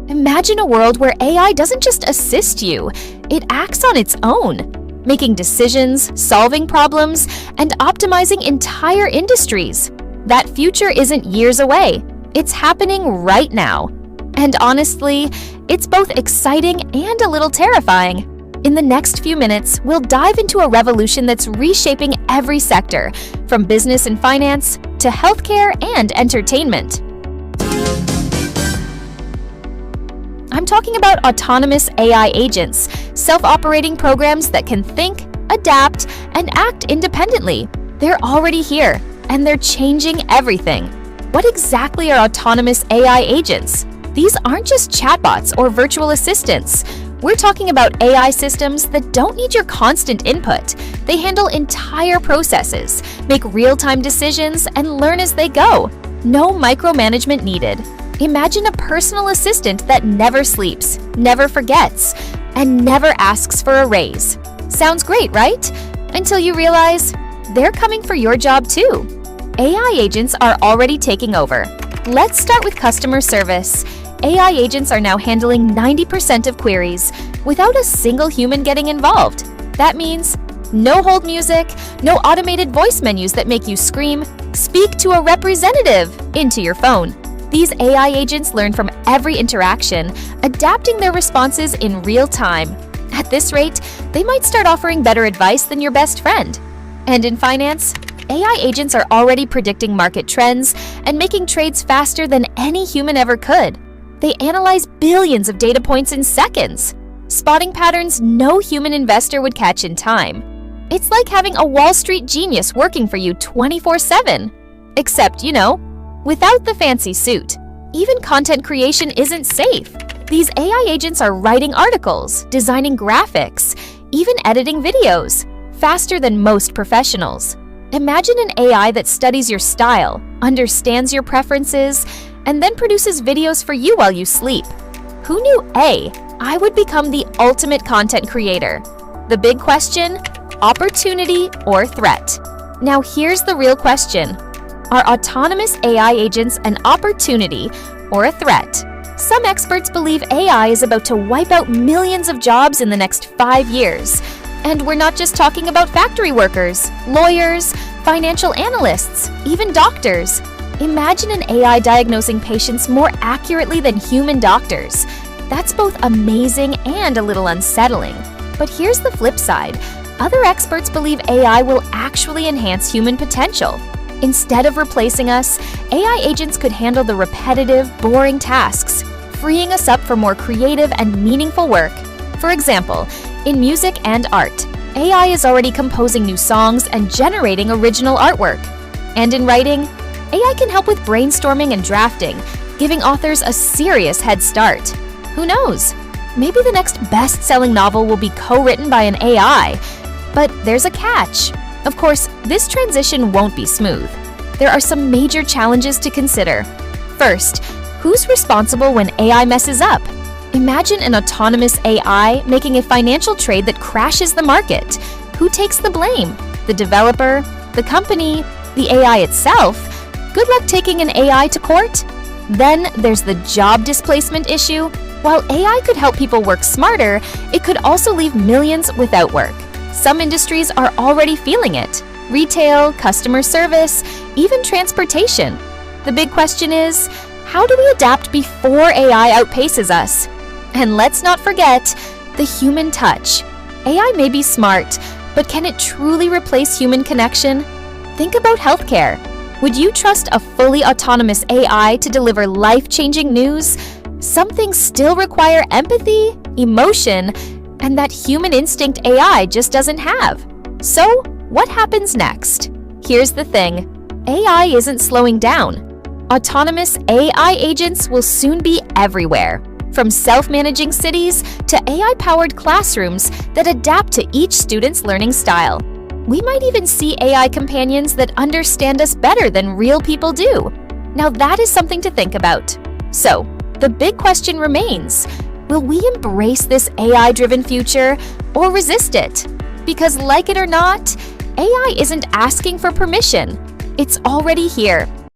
Imagine a world where AI doesn't just assist you, it acts on its own, making decisions, solving problems, and optimizing entire industries. That future isn't years away. It's happening right now. And honestly, it's both exciting and a little terrifying. In the next few minutes, we'll dive into a revolution that's reshaping every sector, from business and finance to healthcare and entertainment. I'm talking about autonomous AI agents, self-operating programs that can think, adapt, and act independently. They're already here, and they're changing everything. What exactly are autonomous AI agents? These aren't just chatbots or virtual assistants. We're talking about AI systems that don't need your constant input. They handle entire processes, make real-time decisions, and learn as they go. No micromanagement needed. Imagine a personal assistant that never sleeps, never forgets, and never asks for a raise. Sounds great, right? Until you realize they're coming for your job too. AI agents are already taking over. Let's start with customer service. AI agents are now handling 90% of queries without a single human getting involved. That means no hold music, no automated voice menus that make you scream, "Speak to a representative" into your phone. These AI agents learn from every interaction, adapting their responses in real time. At this rate, they might start offering better advice than your best friend. And in finance, AI agents are already predicting market trends and making trades faster than any human ever could. They analyze billions of data points in seconds, spotting patterns no human investor would catch in time. It's like having a Wall Street genius working for you 24/7. Except, without the fancy suit. Even content creation isn't safe. These AI agents are writing articles, designing graphics, even editing videos, faster than most professionals. Imagine an AI that studies your style, understands your preferences, and then produces videos for you while you sleep. Who knew AI would become the ultimate content creator? The big question: opportunity or threat? Now here's the real question. Are autonomous AI agents an opportunity or a threat? Some experts believe AI is about to wipe out millions of jobs in the next 5 years. And we're not just talking about factory workers, lawyers, financial analysts, even doctors. Imagine an AI diagnosing patients more accurately than human doctors. That's both amazing and a little unsettling. But here's the flip side. Other experts believe AI will actually enhance human potential. Instead of replacing us, AI agents could handle the repetitive, boring tasks, freeing us up for more creative and meaningful work. For example, in music and art, AI is already composing new songs and generating original artwork. And in writing, AI can help with brainstorming and drafting, giving authors a serious head start. Who knows? Maybe the next best-selling novel will be co-written by an AI. But there's a catch. Of course, this transition won't be smooth. There are some major challenges to consider. First, who's responsible when AI messes up? Imagine an autonomous AI making a financial trade that crashes the market. Who takes the blame? The developer? The company? The AI itself? Good luck taking an AI to court. Then there's the job displacement issue. While AI could help people work smarter, it could also leave millions without work. Some industries are already feeling it: retail, customer service, even transportation. The big question is, how do we adapt before AI outpaces us? And let's not forget the human touch. AI may be smart, but can it truly replace human connection? Think about healthcare. Would you trust a fully autonomous AI to deliver life-changing news? Some things still require empathy, emotion, and that human instinct AI just doesn't have. So, what happens next? Here's the thing. AI isn't slowing down. Autonomous AI agents will soon be everywhere, from self-managing cities to AI-powered classrooms that adapt to each student's learning style. We might even see AI companions that understand us better than real people do. Now that is something to think about. So, the big question remains, will we embrace this AI-driven future or resist it? Because like it or not, AI isn't asking for permission. It's already here,